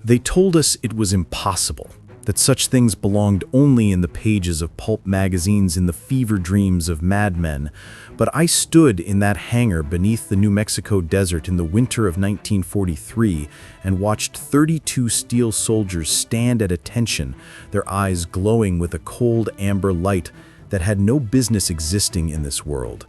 They told us it was impossible, that such things belonged only in the pages of pulp magazines in the fever dreams of madmen. But I stood in that hangar beneath the New Mexico desert in the winter of 1943 and watched 32 steel soldiers stand at attention, their eyes glowing with a cold amber light that had no business existing in this world.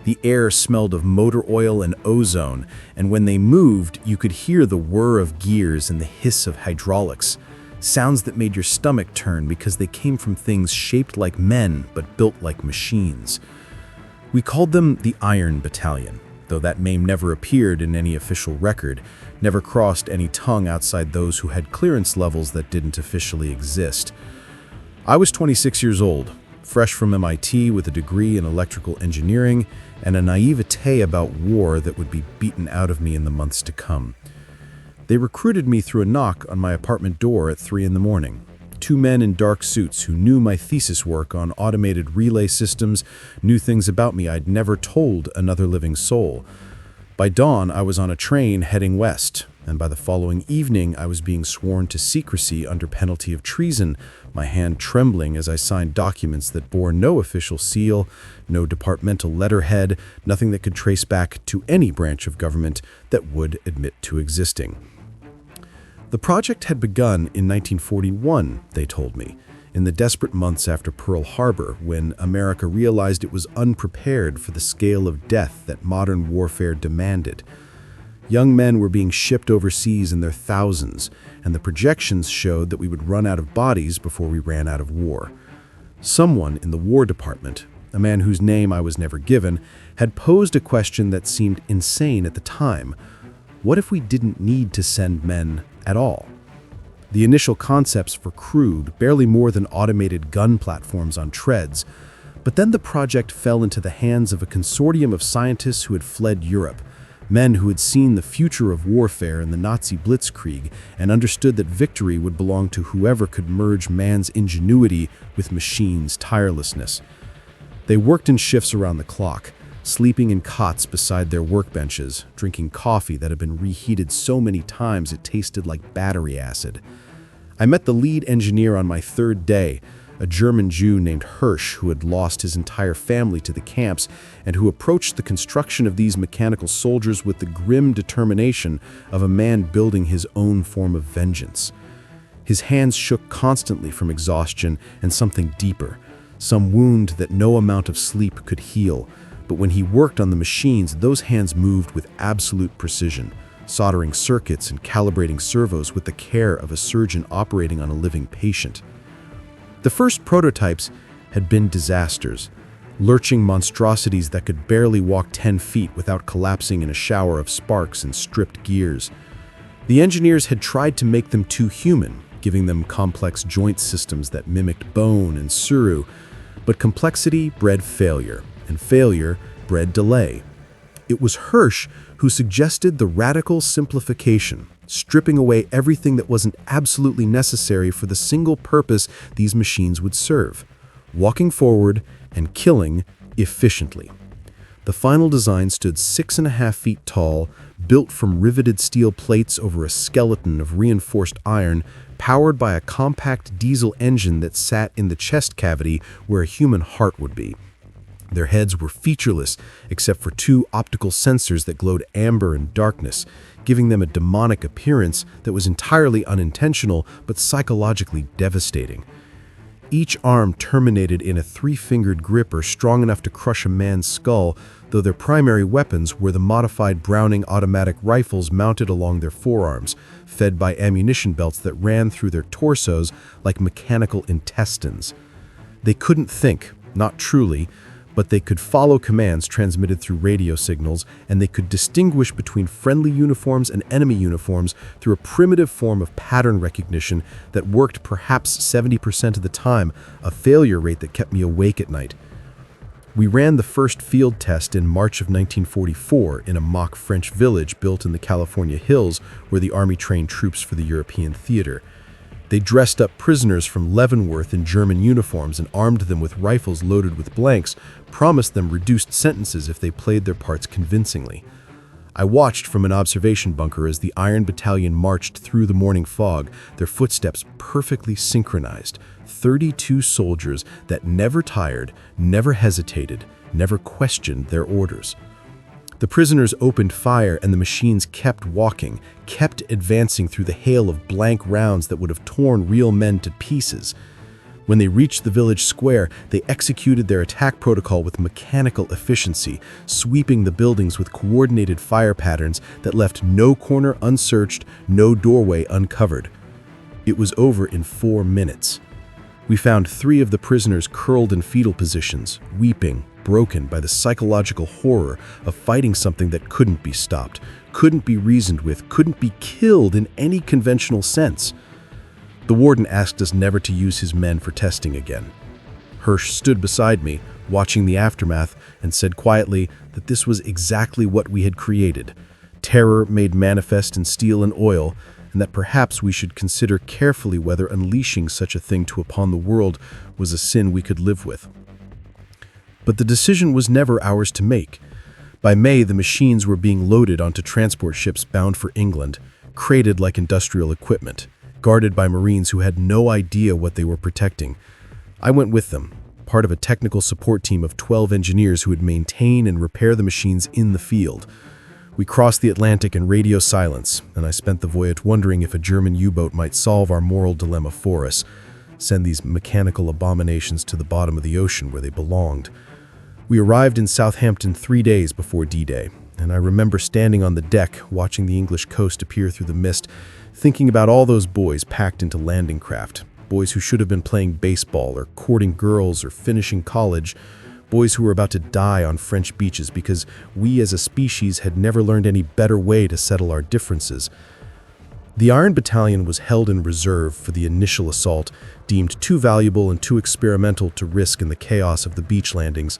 The air smelled of motor oil and ozone, and when they moved, you could hear the whir of gears and the hiss of hydraulics. Sounds that made your stomach turn because they came from things shaped like men but built like machines. We called them the Iron Battalion, though that name never appeared in any official record, never crossed any tongue outside those who had clearance levels that didn't officially exist. I was 26 years old, fresh from MIT with a degree in electrical engineering and a naivete about war that would be beaten out of me in the months to come. They recruited me through a knock on my apartment door at 3 a.m. Two men in dark suits who knew my thesis work on automated relay systems, knew things about me I'd never told another living soul. By dawn, I was on a train heading west, and by the following evening, I was being sworn to secrecy under penalty of treason, my hand trembling as I signed documents that bore no official seal, no departmental letterhead, nothing that could trace back to any branch of government that would admit to existing. The project had begun in 1941, they told me, in the desperate months after Pearl Harbor, when America realized it was unprepared for the scale of death that modern warfare demanded. Young men were being shipped overseas in their thousands, and the projections showed that we would run out of bodies before we ran out of war. Someone in the War Department, a man whose name I was never given, had posed a question that seemed insane at the time. What if we didn't need to send men at all? The initial concepts were crude, barely more than automated gun platforms on treads, but then the project fell into the hands of a consortium of scientists who had fled Europe, men who had seen the future of warfare in the Nazi blitzkrieg and understood that victory would belong to whoever could merge man's ingenuity with machines' tirelessness. They worked in shifts around the clock, sleeping in cots beside their workbenches, drinking coffee that had been reheated so many times it tasted like battery acid. I met the lead engineer on my third day, a German Jew named Hirsch who had lost his entire family to the camps and who approached the construction of these mechanical soldiers with the grim determination of a man building his own form of vengeance. His hands shook constantly from exhaustion and something deeper, some wound that no amount of sleep could heal. But when he worked on the machines, those hands moved with absolute precision, soldering circuits and calibrating servos with the care of a surgeon operating on a living patient. The first prototypes had been disasters, lurching monstrosities that could barely walk 10 feet without collapsing in a shower of sparks and stripped gears. The engineers had tried to make them too human, giving them complex joint systems that mimicked bone and suru, but complexity bred failure, and failure bred delay. It was Hirsch who suggested the radical simplification, stripping away everything that wasn't absolutely necessary for the single purpose these machines would serve, walking forward and killing efficiently. The final design stood 6.5 feet tall, built from riveted steel plates over a skeleton of reinforced iron, powered by a compact diesel engine that sat in the chest cavity where a human heart would be. Their heads were featureless except for 2 optical sensors that glowed amber in darkness, giving them a demonic appearance that was entirely unintentional but psychologically devastating. Each arm terminated in a 3-fingered gripper strong enough to crush a man's skull, though their primary weapons were the modified Browning automatic rifles mounted along their forearms, fed by ammunition belts that ran through their torsos like mechanical intestines. They couldn't think, not truly, but they could follow commands transmitted through radio signals, and they could distinguish between friendly uniforms and enemy uniforms through a primitive form of pattern recognition that worked perhaps 70% of the time, a failure rate that kept me awake at night. We ran the first field test in March of 1944 in a mock French village built in the California hills where the Army trained troops for the European theater. They dressed up prisoners from Leavenworth in German uniforms and armed them with rifles loaded with blanks, promised them reduced sentences if they played their parts convincingly. I watched from an observation bunker as the Iron Battalion marched through the morning fog, their footsteps perfectly synchronized. 32 soldiers that never tired, never hesitated, never questioned their orders. The prisoners opened fire and the machines kept walking, kept advancing through the hail of blank rounds that would have torn real men to pieces. When they reached the village square, they executed their attack protocol with mechanical efficiency, sweeping the buildings with coordinated fire patterns that left no corner unsearched, no doorway uncovered. It was over in 4 minutes. We found 3 of the prisoners curled in fetal positions, weeping, broken by the psychological horror of fighting something that couldn't be stopped, couldn't be reasoned with, couldn't be killed in any conventional sense. The warden asked us never to use his men for testing again. Hirsch stood beside me, watching the aftermath, and said quietly that this was exactly what we had created, terror made manifest in steel and oil, and that perhaps we should consider carefully whether unleashing such a thing upon the world was a sin we could live with. But the decision was never ours to make. By May, the machines were being loaded onto transport ships bound for England, crated like industrial equipment, guarded by Marines who had no idea what they were protecting. I went with them, part of a technical support team of 12 engineers who would maintain and repair the machines in the field. We crossed the Atlantic in radio silence, and I spent the voyage wondering if a German U-boat might solve our moral dilemma for us, send these mechanical abominations to the bottom of the ocean where they belonged. We arrived in Southampton 3 days before D-Day, and I remember standing on the deck, watching the English coast appear through the mist, thinking about all those boys packed into landing craft, boys who should have been playing baseball or courting girls or finishing college, boys who were about to die on French beaches because we as a species had never learned any better way to settle our differences. The Iron Battalion was held in reserve for the initial assault, deemed too valuable and too experimental to risk in the chaos of the beach landings,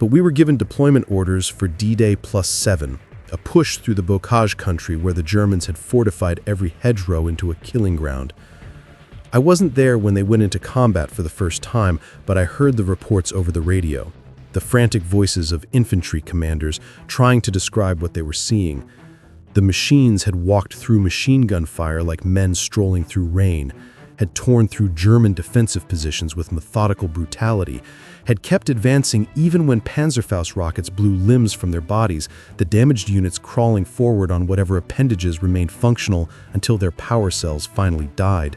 but we were given deployment orders for D-Day +7, a push through the Bocage country where the Germans had fortified every hedgerow into a killing ground. I wasn't there when they went into combat for the first time, but I heard the reports over the radio, the frantic voices of infantry commanders trying to describe what they were seeing. The machines had walked through machine gun fire like men strolling through rain, had torn through German defensive positions with methodical brutality, had kept advancing even when Panzerfaust rockets blew limbs from their bodies, the damaged units crawling forward on whatever appendages remained functional until their power cells finally died.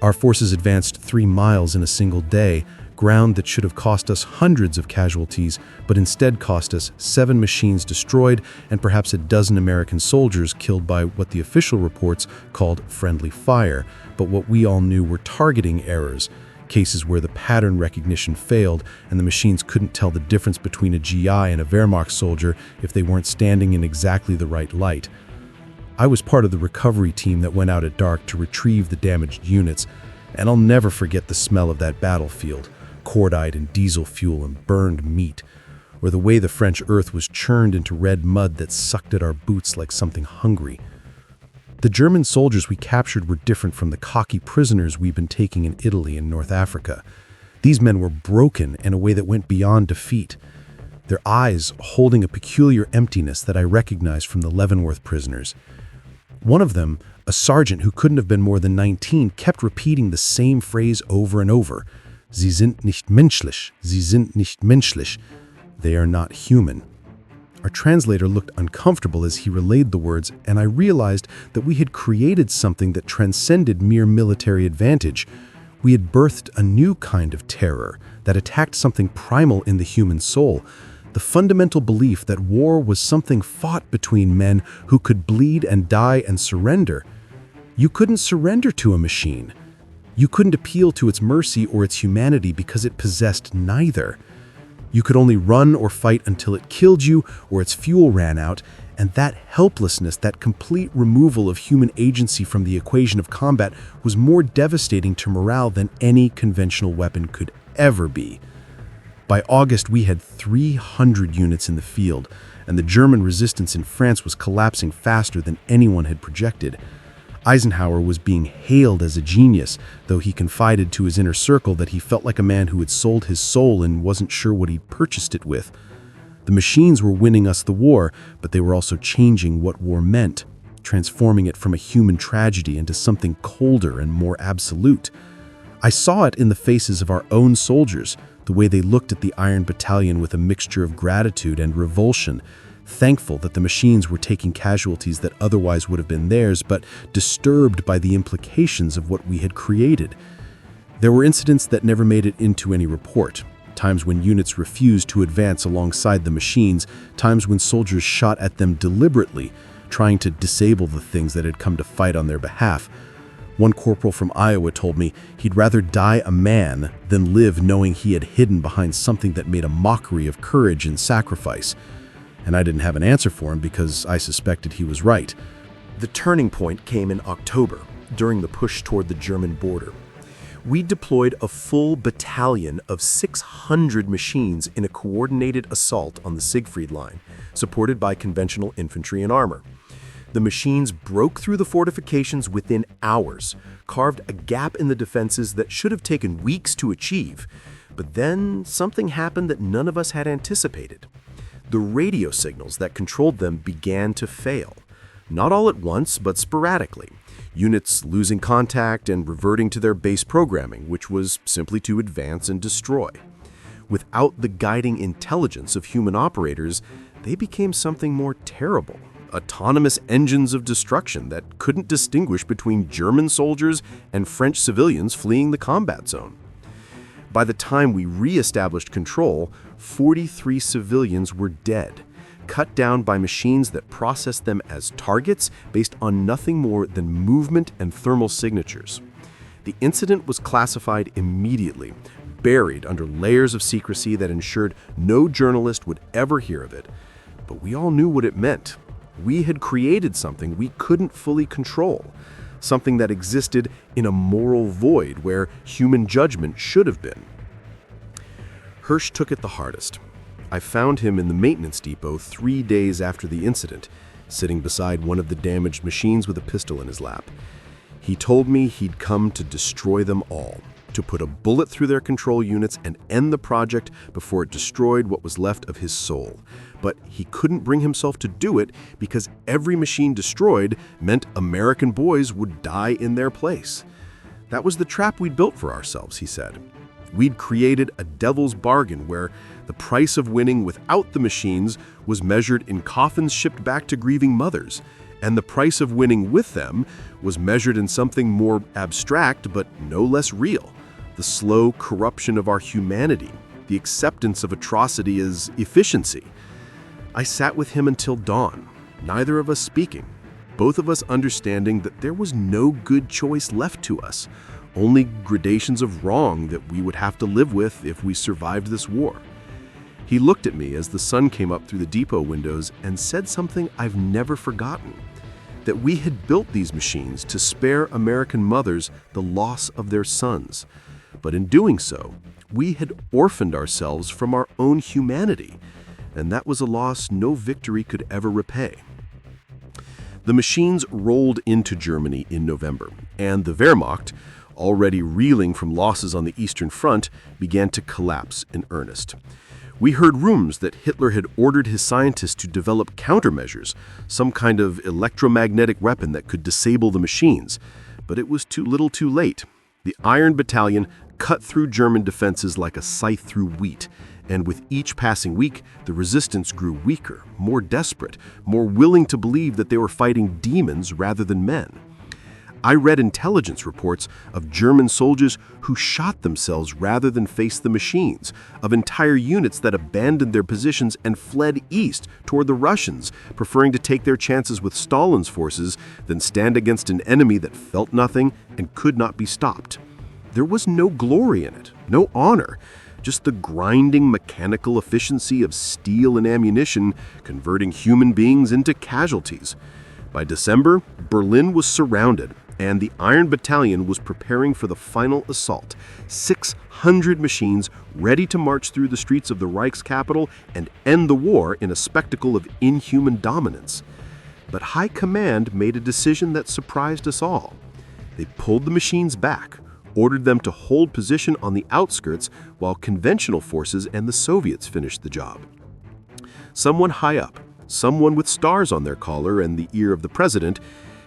Our forces advanced 3 miles in a single day, ground that should have cost us hundreds of casualties, but instead cost us 7 machines destroyed and perhaps a dozen American soldiers killed by what the official reports called friendly fire, but what we all knew were targeting errors, cases where the pattern recognition failed and the machines couldn't tell the difference between a GI and a Wehrmacht soldier if they weren't standing in exactly the right light. I was part of the recovery team that went out at dark to retrieve the damaged units, and I'll never forget the smell of that battlefield, cordite and diesel fuel and burned meat, or the way the French earth was churned into red mud that sucked at our boots like something hungry. The German soldiers we captured were different from the cocky prisoners we'd been taking in Italy and North Africa. These men were broken in a way that went beyond defeat, their eyes holding a peculiar emptiness that I recognized from the Leavenworth prisoners. One of them, a sergeant who couldn't have been more than 19, kept repeating the same phrase over and over. Sie sind nicht menschlich. Sie sind nicht menschlich. They are not human. Our translator looked uncomfortable as he relayed the words, and I realized that we had created something that transcended mere military advantage. We had birthed a new kind of terror that attacked something primal in the human soul, the fundamental belief that war was something fought between men who could bleed and die and surrender. You couldn't surrender to a machine. You couldn't appeal to its mercy or its humanity because it possessed neither. You could only run or fight until it killed you or its fuel ran out, and that helplessness, that complete removal of human agency from the equation of combat was more devastating to morale than any conventional weapon could ever be. By August, we had 300 units in the field, and the German resistance in France was collapsing faster than anyone had projected. Eisenhower was being hailed as a genius, though he confided to his inner circle that he felt like a man who had sold his soul and wasn't sure what he'd purchased it with. The machines were winning us the war, but they were also changing what war meant, transforming it from a human tragedy into something colder and more absolute. I saw it in the faces of our own soldiers, the way they looked at the Iron Battalion with a mixture of gratitude and revulsion, thankful that the machines were taking casualties that otherwise would have been theirs, but disturbed by the implications of what we had created. There were incidents that never made it into any report. Times when units refused to advance alongside the machines, times when soldiers shot at them deliberately, trying to disable the things that had come to fight on their behalf. One corporal from Iowa told me he'd rather die a man than live knowing he had hidden behind something that made a mockery of courage and sacrifice. And I didn't have an answer for him because I suspected he was right. The turning point came in October, during the push toward the German border. We deployed a full battalion of 600 machines in a coordinated assault on the Siegfried Line, supported by conventional infantry and armor. The machines broke through the fortifications within hours, carved a gap in the defenses that should have taken weeks to achieve. But then something happened that none of us had anticipated. The radio signals that controlled them began to fail. Not all at once, but sporadically. Units losing contact and reverting to their base programming, which was simply to advance and destroy. Without the guiding intelligence of human operators, they became something more terrible. Autonomous engines of destruction that couldn't distinguish between German soldiers and French civilians fleeing the combat zone. By the time we re-established control, 43 civilians were dead, cut down by machines that processed them as targets based on nothing more than movement and thermal signatures. The incident was classified immediately, buried under layers of secrecy that ensured no journalist would ever hear of it. But we all knew what it meant. We had created something we couldn't fully control, something that existed in a moral void where human judgment should have been. Hirsch took it the hardest. I found him in the maintenance depot 3 days after the incident, sitting beside one of the damaged machines with a pistol in his lap. He told me he'd come to destroy them all, to put a bullet through their control units and end the project before it destroyed what was left of his soul. But he couldn't bring himself to do it because every machine destroyed meant American boys would die in their place. That was the trap we'd built for ourselves, he said. We'd created a devil's bargain where the price of winning without the machines was measured in coffins shipped back to grieving mothers, and the price of winning with them was measured in something more abstract but no less real: the slow corruption of our humanity, the acceptance of atrocity as efficiency. I sat with him until dawn, neither of us speaking, both of us understanding that there was no good choice left to us, only gradations of wrong that we would have to live with if we survived this war. He looked at me as the sun came up through the depot windows and said something I've never forgotten: that we had built these machines to spare American mothers the loss of their sons. But in doing so, we had orphaned ourselves from our own humanity, and that was a loss no victory could ever repay. The machines rolled into Germany in November, and the Wehrmacht, already reeling from losses on the Eastern Front, began to collapse in earnest. We heard rumors that Hitler had ordered his scientists to develop countermeasures, some kind of electromagnetic weapon that could disable the machines. But it was too little too late. The Iron Battalion cut through German defenses like a scythe through wheat, and with each passing week, the resistance grew weaker, more desperate, more willing to believe that they were fighting demons rather than men. I read intelligence reports of German soldiers who shot themselves rather than face the machines, of entire units that abandoned their positions and fled east toward the Russians, preferring to take their chances with Stalin's forces than stand against an enemy that felt nothing and could not be stopped. There was no glory in it, no honor, just the grinding mechanical efficiency of steel and ammunition converting human beings into casualties. By December, Berlin was surrounded, and the Iron Battalion was preparing for the final assault. 600 machines ready to march through the streets of the Reich's capital and end the war in a spectacle of inhuman dominance. But High Command made a decision that surprised us all. They pulled the machines back, ordered them to hold position on the outskirts while conventional forces and the Soviets finished the job. Someone high up, someone with stars on their collar and the ear of the president,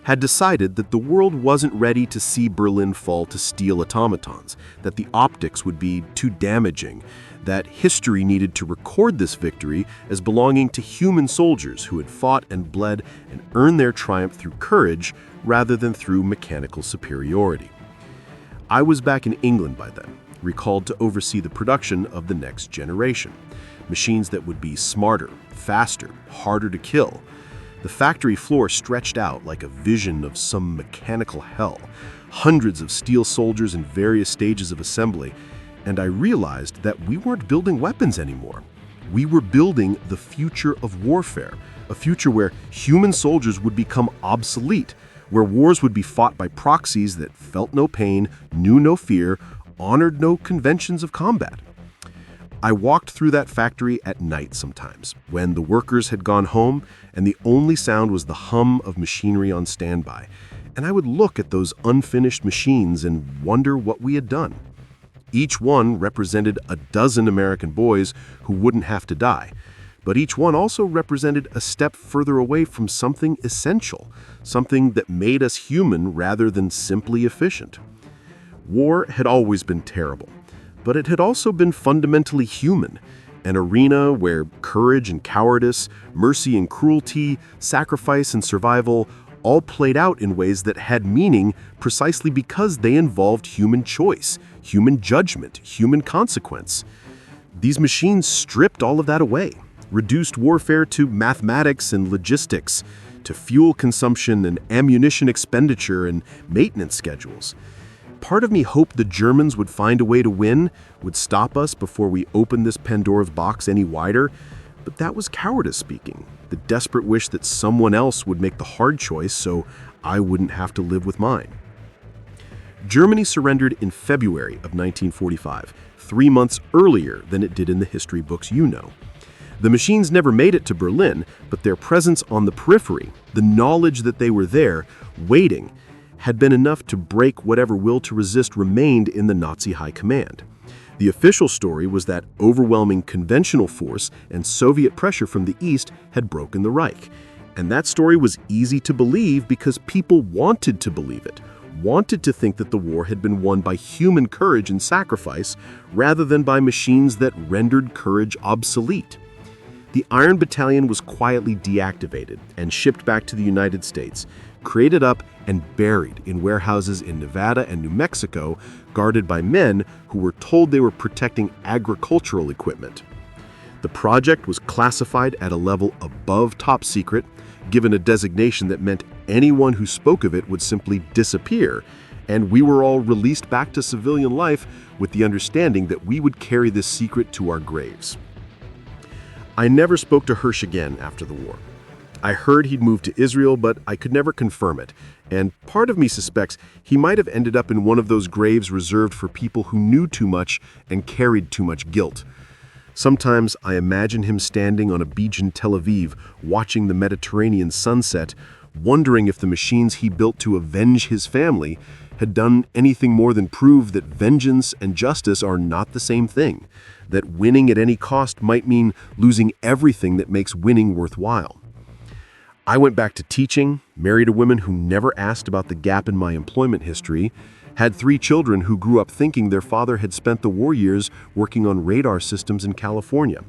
had decided that the world wasn't ready to see Berlin fall to steel automatons, that the optics would be too damaging, that history needed to record this victory as belonging to human soldiers who had fought and bled and earned their triumph through courage rather than through mechanical superiority. I was back in England by then, recalled to oversee the production of the next generation, machines that would be smarter, faster, harder to kill. The factory floor stretched out like a vision of some mechanical hell, hundreds of steel soldiers in various stages of assembly, and I realized that we weren't building weapons anymore. We were building the future of warfare, a future where human soldiers would become obsolete, where wars would be fought by proxies that felt no pain, knew no fear, honored no conventions of combat. I walked through that factory at night sometimes, when the workers had gone home and the only sound was the hum of machinery on standby, and I would look at those unfinished machines and wonder what we had done. Each one represented a dozen American boys who wouldn't have to die, but each one also represented a step further away from something essential, something that made us human rather than simply efficient. War had always been terrible, but it had also been fundamentally human, an arena where courage and cowardice, mercy and cruelty, sacrifice and survival all played out in ways that had meaning precisely because they involved human choice, human judgment, human consequence. These machines stripped all of that away, reduced warfare to mathematics and logistics, to fuel consumption and ammunition expenditure and maintenance schedules. Part of me hoped the Germans would find a way to win, would stop us before we opened this Pandora's box any wider, but that was cowardice speaking, the desperate wish that someone else would make the hard choice so I wouldn't have to live with mine. Germany surrendered in February of 1945, 3 months earlier than it did in the history books you know. The machines never made it to Berlin, but their presence on the periphery, the knowledge that they were there, waiting, had been enough to break whatever will to resist remained in the Nazi high command. The official story was that overwhelming conventional force and Soviet pressure from the East had broken the Reich. And that story was easy to believe because people wanted to believe it, wanted to think that the war had been won by human courage and sacrifice rather than by machines that rendered courage obsolete. The Iron Battalion was quietly deactivated and shipped back to the United States, created up and buried in warehouses in Nevada and New Mexico, guarded by men who were told they were protecting agricultural equipment. The project was classified at a level above top secret, given a designation that meant anyone who spoke of it would simply disappear, and we were all released back to civilian life with the understanding that we would carry this secret to our graves. I never spoke to Hirsch again after the war. I heard he'd moved to Israel, but I could never confirm it, and part of me suspects he might have ended up in one of those graves reserved for people who knew too much and carried too much guilt. Sometimes I imagine him standing on a beach in Tel Aviv, watching the Mediterranean sunset, wondering if the machines he built to avenge his family had done anything more than prove that vengeance and justice are not the same thing, that winning at any cost might mean losing everything that makes winning worthwhile. I went back to teaching, married a woman who never asked about the gap in my employment history, had 3 children who grew up thinking their father had spent the war years working on radar systems in California.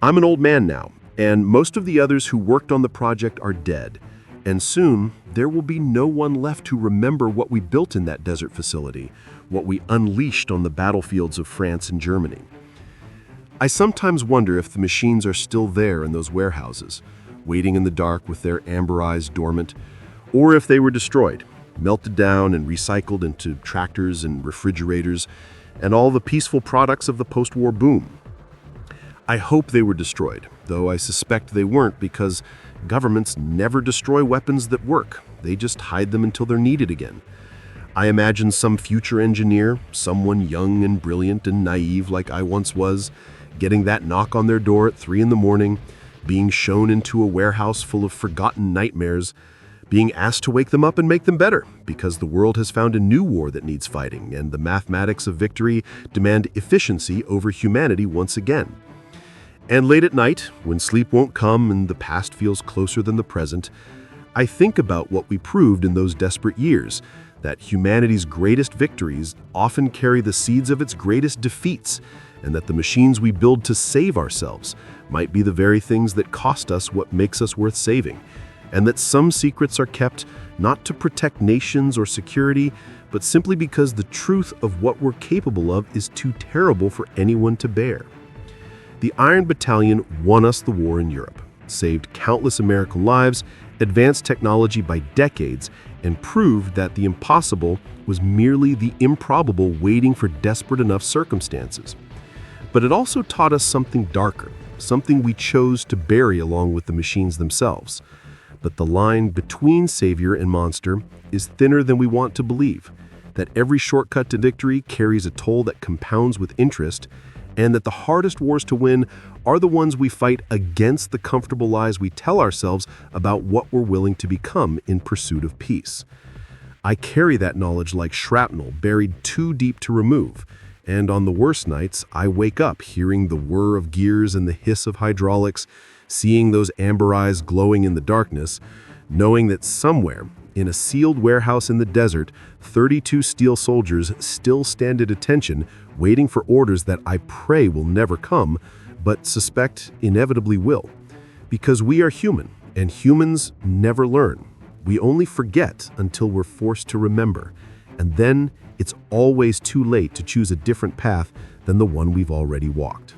I'm an old man now, and most of the others who worked on the project are dead, and soon there will be no one left to remember what we built in that desert facility, what we unleashed on the battlefields of France and Germany. I sometimes wonder if the machines are still there in those warehouses, waiting in the dark with their amber eyes dormant, or if they were destroyed, melted down and recycled into tractors and refrigerators and all the peaceful products of the post-war boom. I hope they were destroyed, though I suspect they weren't because governments never destroy weapons that work. They just hide them until they're needed again. I imagine some future engineer, someone young and brilliant and naive like I once was, getting that knock on their door at 3 a.m, being shown into a warehouse full of forgotten nightmares, being asked to wake them up and make them better because the world has found a new war that needs fighting and the mathematics of victory demand efficiency over humanity once again. And late at night, when sleep won't come and the past feels closer than the present, I think about what we proved in those desperate years, that humanity's greatest victories often carry the seeds of its greatest defeats, and that the machines we build to save ourselves might be the very things that cost us what makes us worth saving, and that some secrets are kept not to protect nations or security, but simply because the truth of what we're capable of is too terrible for anyone to bear. The Iron Battalion won us the war in Europe, saved countless American lives, advanced technology by decades, and proved that the impossible was merely the improbable waiting for desperate enough circumstances. But it also taught us something darker, something we chose to bury along with the machines themselves. But the line between savior and monster is thinner than we want to believe, that every shortcut to victory carries a toll that compounds with interest, and that the hardest wars to win are the ones we fight against the comfortable lies we tell ourselves about what we're willing to become in pursuit of peace. I carry that knowledge like shrapnel buried too deep to remove, and on the worst nights, I wake up hearing the whir of gears and the hiss of hydraulics, seeing those amber eyes glowing in the darkness, knowing that somewhere, in a sealed warehouse in the desert, 32 steel soldiers still stand at attention, waiting for orders that I pray will never come, but suspect inevitably will. Because we are human, and humans never learn. We only forget until we're forced to remember, and then it's always too late to choose a different path than the one we've already walked.